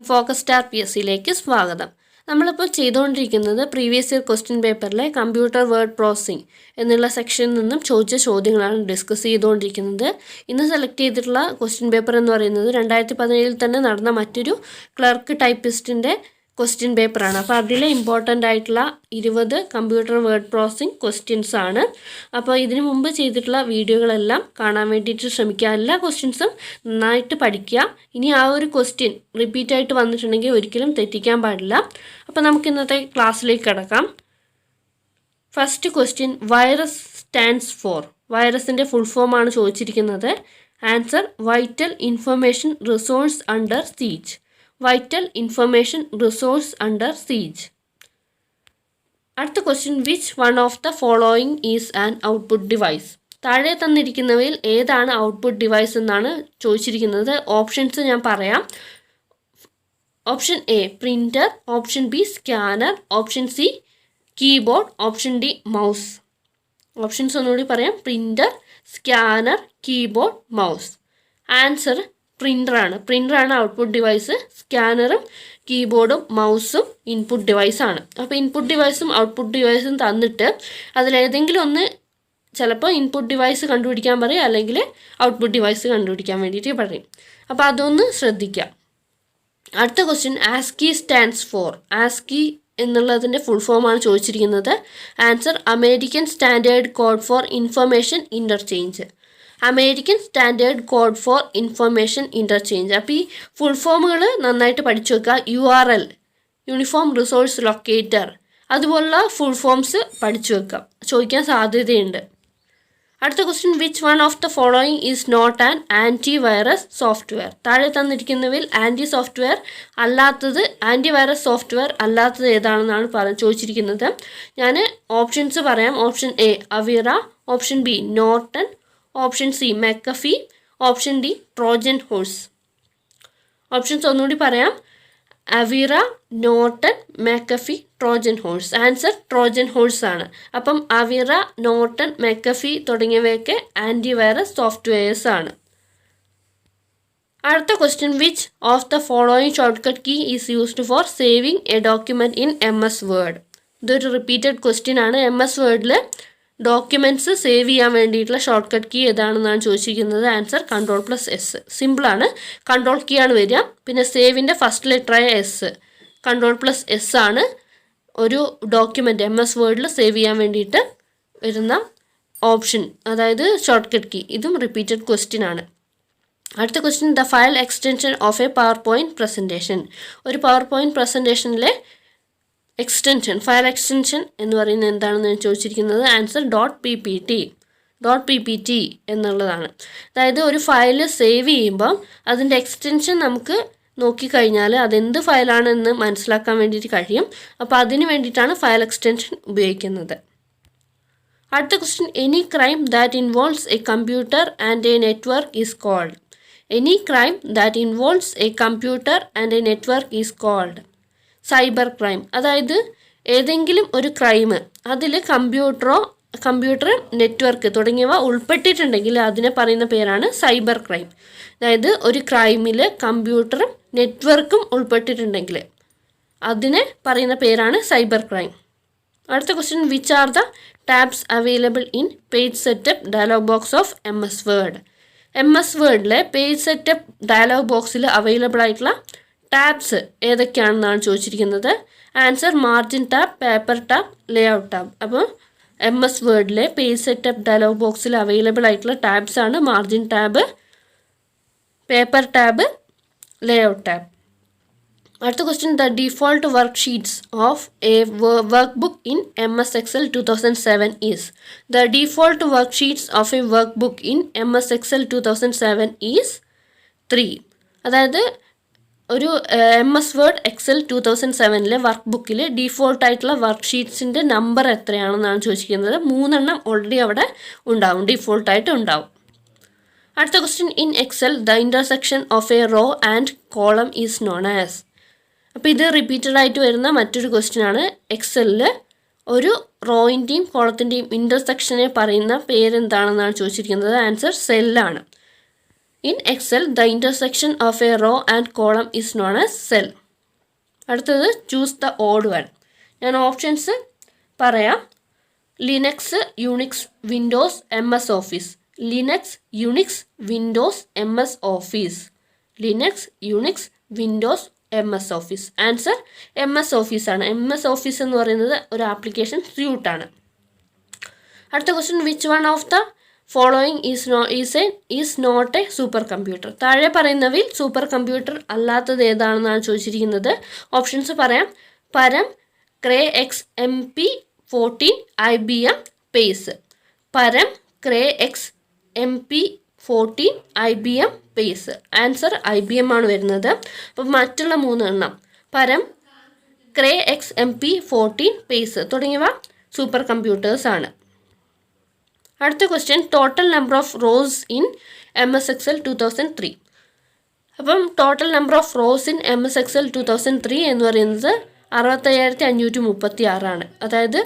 Focus star PSCയിലേക്ക് സ്വാഗതം. നമ്മളിപ്പോൾ ചെയ്തുകൊണ്ടിരിക്കുന്നത് പ്രീവിയസ് ഇയർ ക്വസ്റ്റ്യൻ പേപ്പറിലെ കമ്പ്യൂട്ടർ വേർഡ് പ്രോസസ്സിംഗ് എന്നുള്ള സെക്ഷനിൽ നിന്നും ചോദിച്ച ചോദ്യങ്ങളാണ് ഡിസ്കസ് ചെയ്തുകൊണ്ടിരിക്കുന്നത്. ഇന്ന് സെലക്ട് ചെയ്തിട്ടുള്ള ക്വസ്റ്റ്യൻ പേപ്പർ എന്ന് പറയുന്നത് 2017 തന്നെ നടന്ന മറ്റൊരു ക്ലർക്ക് ടൈപ്പിസ്റ്റിൻ്റെ ക്വസ്റ്റ്യൻ പേപ്പറാണ്. അപ്പോൾ അതിലെ ഇമ്പോർട്ടൻ്റ് ആയിട്ടുള്ള 20 കമ്പ്യൂട്ടർ വേർഡ് പ്രോസസ്സിംഗ് ക്വസ്റ്റ്യൻസ് ആണ്. അപ്പോൾ ഇതിനു മുമ്പ് ചെയ്തിട്ടുള്ള വീഡിയോകളെല്ലാം കാണാൻ വേണ്ടിയിട്ട് ശ്രമിക്കുക. എല്ലാ ക്വസ്റ്റ്യൻസും നന്നായിട്ട് പഠിക്കുക. ഇനി ആ ഒരു ക്വസ്റ്റ്യൻ റിപ്പീറ്റായിട്ട് വന്നിട്ടുണ്ടെങ്കിൽ ഒരിക്കലും തെറ്റിക്കാൻ പാടില്ല. അപ്പോൾ നമുക്ക് ഇന്നത്തെ ക്ലാസ്സിലേക്ക് കിടക്കാം. First question, virus stands for. വൈറസിൻ്റെ ഫുൾ ഫോമാണ് ചോദിച്ചിരിക്കുന്നത്. Answer, vital information resource under siege. Vital information resource under siege. അടുത്ത question, which one of the following is an output device. താഴെ തന്നിരിക്കുന്നവയിൽ ഏതാണ് ഔട്ട്പുട്ട് ഡിവൈസ് എന്നാണ് ചോദിച്ചിരിക്കുന്നത്. ഓപ്ഷൻസ് ഞാൻ പറയാം. Option A printer, option B scanner, option C keyboard, option D mouse. Options ഒന്നുകൂടി പറയാം. Printer, scanner, keyboard, mouse. Answer പ്രിൻ്ററാണ്. പ്രിൻ്ററാണ് ഔട്ട്പുട്ട് ഡിവൈസ്. സ്കാനറും കീബോർഡും മൗസും ഇൻപുട്ട് ഡിവൈസാണ്. അപ്പോൾ ഇൻപുട്ട് ഡിവൈസും ഔട്ട്പുട്ട് ഡിവൈസും തന്നിട്ട് അതിലേതെങ്കിലും ഒന്ന് ചിലപ്പോൾ ഇൻപുട്ട് ഡിവൈസ് കണ്ടുപിടിക്കാൻ പറയും, അല്ലെങ്കിൽ ഔട്ട്പുട്ട് ഡിവൈസ് കണ്ടുപിടിക്കാൻ വേണ്ടിയിട്ട് പറയും. അപ്പോൾ അതൊന്ന് ശ്രദ്ധിക്കാം. അടുത്ത question, ASCII stands for. ASCII എന്നുള്ളതിൻ്റെ ഫുൾ ഫോമാണ് ചോദിച്ചിരിക്കുന്നത്. Answer, American standard code for information interchange. American standard code for information interchange. അപ്പോൾ ഈ ഫുൾ ഫോമുകൾ നന്നായിട്ട് പഠിച്ചു വെക്കുക. URL, യൂണിഫോം റിസോഴ്സ് ലൊക്കേറ്റർ, അതുപോലുള്ള ഫുൾ ഫോംസ് പഠിച്ചു വെക്കുക, ചോദിക്കാൻ സാധ്യതയുണ്ട്. അടുത്ത question, which one of the following is not an anti virus software. താഴെ തന്നിരിക്കുന്നവയിൽ ആൻറ്റി വൈറസ് സോഫ്റ്റ്വെയർ അല്ലാത്തത് ഏതാണെന്നാണ് ചോദിച്ചിരിക്കുന്നത്. ഞാൻ ഓപ്ഷൻസ് പറയാം. Option A Avira, option B Norton, option C McAfee, option D Trojan horse. Options ഒന്നുകൂടി പറയാം. Avira, Norton, McAfee, Trojan horse. Answer Trojan horse ആണ്. അപ്പം അവീറ, നോർട്ടൺ, മെക്കഫി തുടങ്ങിയവയൊക്കെ ആൻറ്റിവൈറസ് സോഫ്റ്റ്വെയർസ് ആണ്. അടുത്ത question, which of the following shortcut key is used for saving a document in MS Word. ഇതൊരു repeated question ആണ്. MS വേർഡിൽ ഡോക്യുമെൻറ്റ്സ് സേവ് ചെയ്യാൻ വേണ്ടിയിട്ടുള്ള ഷോർട്ട് കട്ട് കീ ഏതാണെന്നാണ് ചോദിച്ചിരിക്കുന്നത്. Answer Ctrl+S. സിമ്പിളാണ്. കൺട്രോൾ കീ ആണ് വരിക. പിന്നെ സേവിൻ്റെ ഫസ്റ്റ് ലെറ്ററായ S, Ctrl+S ആണ് ഒരു ഡോക്യുമെൻറ്റ് MS വേർഡിൽ സേവ് ചെയ്യാൻ വേണ്ടിയിട്ട് വരുന്ന ഓപ്ഷൻ, അതായത് ഷോർട്ട് കട്ട് കീ. ഇതും റിപ്പീറ്റഡ് ക്വസ്റ്റ്യൻ ആണ്. അടുത്ത question, the file extension of A power point presentation. ഒരു പവർ പോയിൻറ്റ് പ്രസൻറ്റേഷനിലെ ഫയൽ എക്സ്റ്റൻഷൻ എന്ന് പറയുന്നത് എന്താണെന്ന് ചോദിച്ചിരിക്കുന്നത്. ആൻസർ .ppt എന്നുള്ളതാണ്. അതായത് ഒരു ഫയൽ സേവ് ചെയ്യുമ്പോൾ അതിൻ്റെ എക്സ്റ്റൻഷൻ നമുക്ക് നോക്കിക്കഴിഞ്ഞാൽ അതെന്ത് ഫയലാണെന്ന് മനസ്സിലാക്കാൻ വേണ്ടിയിട്ട് കഴിയും. അപ്പോൾ അതിന് വേണ്ടിയിട്ടാണ് ഫയൽ എക്സ്റ്റൻഷൻ ഉപയോഗിക്കുന്നത്. അടുത്ത question, any crime that involves a computer and a network is called. Any crime that involves a computer and a network is called cyber crime. അതായത് ഏതെങ്കിലും ഒരു ക്രൈം അതിൽ കമ്പ്യൂട്ടർ, നെറ്റ്വർക്ക് തുടങ്ങിയവ ഉൾപ്പെട്ടിട്ടുണ്ടെങ്കിൽ അതിനെ പറയുന്ന പേരാണ് സൈബർ ക്രൈം. അതായത് ഒരു ക്രൈമിൽ കമ്പ്യൂട്ടറും നെറ്റ്വർക്കും ഉൾപ്പെട്ടിട്ടുണ്ടെങ്കിൽ അതിനെ പറയുന്ന പേരാണ് സൈബർ ക്രൈം. അടുത്ത question, which are the tabs available in page setup dialog box of MS Word. MS വേർഡിലെ പേജ് സെറ്റപ്പ് ഡയലോഗ് ബോക്സിൽ അവൈലബിൾ ആയിട്ടുള്ള ടാബ്സ് ഏതൊക്കെയാണെന്നാണ് ചോദിച്ചിരിക്കുന്നത്. Answer margin tab, paper tab, layout tab. അപ്പോൾ MS വേർഡിലെ പേജ് സെറ്റപ്പ് ഡയലോഗ് ബോക്സിൽ available ആയിട്ടുള്ള tabs ആണ് margin tab, paper tab, layout tab. അടുത്ത question, the default worksheets of a workbook in MS Excel 2007 is. The default worksheets of a workbook in MS Excel 2007 is 3. അതായത് ഒരു MS word Excel 2007 work ബുക്കിൽ ഡീഫോൾട്ടായിട്ടുള്ള വർക്ക്ഷീറ്റ്സിൻ്റെ number എത്രയാണെന്നാണ് ചോദിച്ചിരിക്കുന്നത്. 3 എണ്ണം already അവിടെ ഉണ്ടാവും, ഡീഫോൾട്ടായിട്ട് ഉണ്ടാവും. അടുത്ത question, in Excel the intersection of a row and column is known as. അപ്പോൾ ഇത് റിപ്പീറ്റഡ് ആയിട്ട് വരുന്ന മറ്റൊരു ക്വസ്റ്റ്യൻ ആണ്. എക്സലിൽ ഒരു റോയിൻ്റെയും കോളത്തിൻ്റെയും ഇൻ്റർസെക്ഷനെ പറയുന്ന പേരെന്താണെന്നാണ് ചോദിച്ചിരിക്കുന്നത്. Answer സെല്ലാണ്. In Excel, the intersection of a row and column is known as cell. അടുത്തത് ചൂസ് ദ ഓഡ് വൺ. ഞാൻ ഓപ്ഷൻസ് പറയാം. Linux, Unix, Windows, MS Office. Linux, Unix, Windows, MS Office. Linux, Unix, Windows, MS Office. Answer MS Office ആണ്. MS Office എന്ന് പറയുന്നത് ഒരു application സ്യൂട്ടാണ്. അടുത്ത question, which one of the following is not a super computer. താഴെ പറയുന്നവയിൽ super computer അല്ലാത്തത് ഏതാണെന്നാണ് ചോദിച്ചിരിക്കുന്നത്. ഓപ്ഷൻസ് പറയാം. പരം, ക്രേ XMP14, IBM പേസ്. പരം, ക്രേ XMP14, IBM pace. Answer IBM ആണ് വരുന്നത്. അപ്പം മറ്റുള്ള 3 എണ്ണം പരം, ക്രേ XMP14, പേസ് തുടങ്ങിയവ സൂപ്പർ കമ്പ്യൂട്ടേഴ്സ് ആണ്. അടുത്ത question, total number of rows in MS Excel 2003. അപ്പം total number of rows in MS Excel 2003 എന്ന് പറയുന്നത് 6536 ആണ്. അതായത്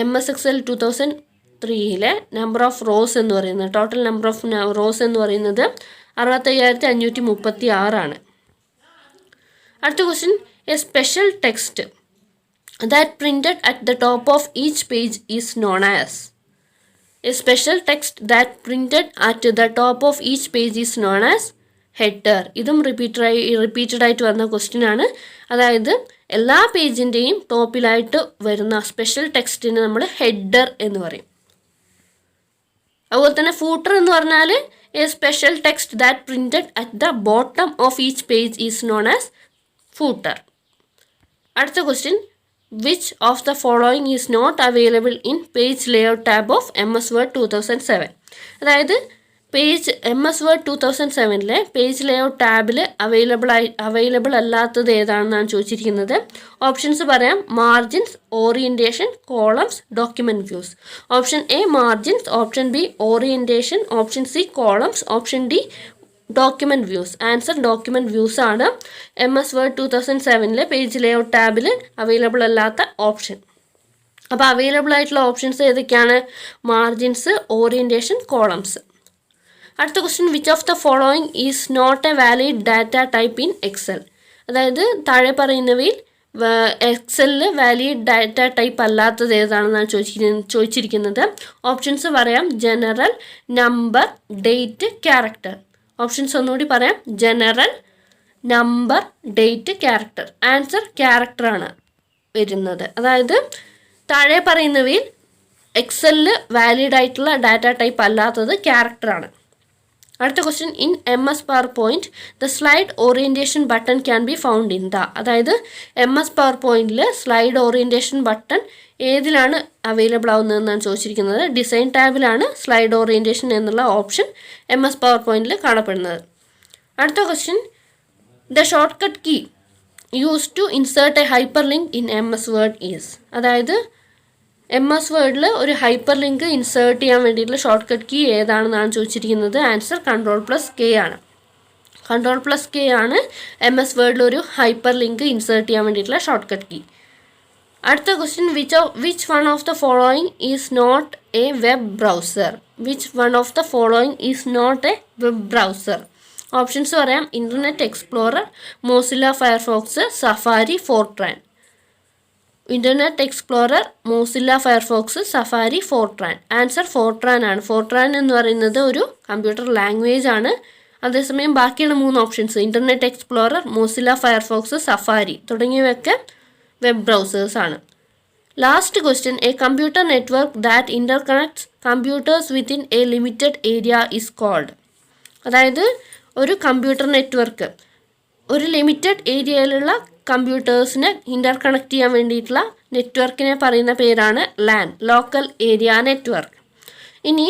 MS Excel 2003 number of rows എന്ന് പറയുന്നത്, ടോട്ടൽ നമ്പർ ഓഫ് റോസ് എന്ന് പറയുന്നത് 6536 ആണ്. അടുത്ത question, A special text that printed at the top of each page is known as. A special text that printed at the top of each page is known as header. ഇതും repeated ആയിട്ട് വരുന്ന question ആണ്. അതായത് എല്ലാ പേജിൻ്റെയും ടോപ്പിലായിട്ട് വരുന്ന special ടെക്സ്റ്റിന് നമ്മൾ header എന്ന് പറയും. അതുപോലെ തന്നെ ഫൂട്ടർ എന്ന് പറഞ്ഞാൽ A special text that printed at the bottom of each page is known as footer. അടുത്ത question, which of the following is not available in page layout tab of MS Word 2007. അതായത് MS Word 2007 page layout ടാബിൽ available അല്ലാത്തത് ഏതാണെന്നാണ് ചോദിച്ചിരിക്കുന്നത്. Options പറയാം. Margins, orientation, columns, document views. Option A margins, option B orientation, option C columns, option D document views. Answer document views ആണ് MS Word 2007 page layout ടാബിൽ available അല്ലാത്ത option. അപ്പോൾ available ആയിട്ടുള്ള ഓപ്ഷൻസ് ഏതൊക്കെയാണ്? Margins, orientation, columns. അടുത്ത question, which of the following is not a valid data type in Excel. അതായത് താഴെ പറയുന്നവയിൽ എക്സലിൽ വാലിഡ് ഡാറ്റ ടൈപ്പ് അല്ലാത്തത് ഏതാണെന്നാണ് ചോദിച്ചിരിക്കുന്നത്. ഓപ്ഷൻസ് പറയാം. General, number, date, character. Options ഒന്നുകൂടി പറയാം. General, number, date, character. Answer ക്യാരക്ടറാണ് വരുന്നത്. അതായത് താഴെ പറയുന്നവയിൽ എക്സലിൽ വാലിഡ് ആയിട്ടുള്ള ഡാറ്റ ടൈപ്പ് അല്ലാത്തത് ക്യാരക്ടറാണ്. അടുത്ത question, in MS PowerPoint the slide orientation button can be found in the. അതായത് MS PowerPointൽ സ്ലൈഡ് ഓറിയൻറ്റേഷൻ ബട്ടൺ ഏതിലാണ് അവൈലബിൾ ആവുന്നതെന്നാണ് ചോദിച്ചിരിക്കുന്നത്. ഡിസൈൻ ടാബിലാണ് സ്ലൈഡ് ഓറിയൻറ്റേഷൻ എന്നുള്ള ഓപ്ഷൻ MS PowerPointൽ കാണപ്പെടുന്നത്. അടുത്ത question, the shortcut key use to insert A hyper link in MS Word is. അതായത് MS Wordൽ ഒരു ഹൈപ്പർ ലിങ്ക് ഇൻസേർട്ട് ചെയ്യാൻ വേണ്ടിയിട്ടുള്ള ഷോർട്ട് കട്ട് കീ ഏതാണെന്നാണ് ചോദിച്ചിരിക്കുന്നത്. ആൻസർ Ctrl+K ആണ്. Ctrl+K ആണ് MS Wordൽ ഒരു ഹൈപ്പർ ലിങ്ക് ഇൻസേർട്ട് ചെയ്യാൻ വേണ്ടിയിട്ടുള്ള ഷോർട്ട് കട്ട് കീ. അടുത്ത question, which one of the following is not a web browser. Which one of the following is not a web browser. Options പറയാം. Internet Explorer, Mozilla Firefox, Safari, Fortran. Internet Explorer, Mozilla Firefox, Safari, Fortran. Answer Fortran ആണ്. Fortran എന്ന് പറയുന്നത് ഒരു computer language ആണ്. അതേസമയം ബാക്കിയുള്ള 3 options Internet Explorer, Mozilla Firefox, Safari തുടങ്ങിയവയൊക്കെ web browsers ആണ്. Last question, a computer network that interconnects computers within a limited area is called. അതായത് ഒരു കമ്പ്യൂട്ടർ നെറ്റ്വർക്ക് ഒരു ലിമിറ്റഡ് ഏരിയയിലുള്ള കമ്പ്യൂട്ടേഴ്സിനെ ഇൻ്റർകണക്ട് ചെയ്യാൻ വേണ്ടിയിട്ടുള്ള നെറ്റ്വർക്കിനെ പറയുന്ന പേരാണ് LAN, ലോക്കൽ ഏരിയ നെറ്റ്വർക്ക്. ഇനി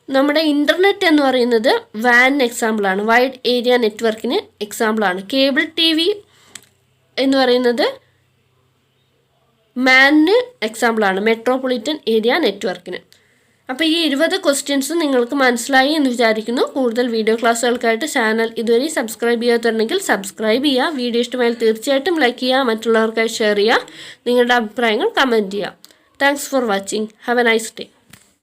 നമ്മുടെ ഇൻ്റർനെറ്റ് എന്ന് പറയുന്നത് WAN എക്സാമ്പിളാണ്, വൈഡ് ഏരിയ നെറ്റ്വർക്കിന് എക്സാമ്പിളാണ്. കേബിൾ TV എന്ന് പറയുന്നത് മാനിന് എക്സാമ്പിളാണ്, മെട്രോപൊളിറ്റൻ ഏരിയ നെറ്റ്വർക്കിന്. അപ്പോൾ ഈ 20 ക്വസ്റ്റ്യൻസ് നിങ്ങൾക്ക് മനസ്സിലായി എന്ന് വിചാരിക്കുന്നു. കൂടുതൽ വീഡിയോ ക്ലാസ്സുകൾക്കായിട്ട് ചാനൽ ഇതുവരെ സബ്സ്ക്രൈബ് ചെയ്യാത്തുണ്ടെങ്കിൽ സബ്സ്ക്രൈബ് ചെയ്യുക. വീഡിയോ ഇഷ്ടമായാൽ തീർച്ചയായിട്ടും ലൈക്ക് ചെയ്യുക, മറ്റുള്ളവർക്കായി ഷെയർ ചെയ്യുക, നിങ്ങളുടെ അഭിപ്രായങ്ങൾ കമൻറ്റ് ചെയ്യുക. Thanks for watching. Have A nice day.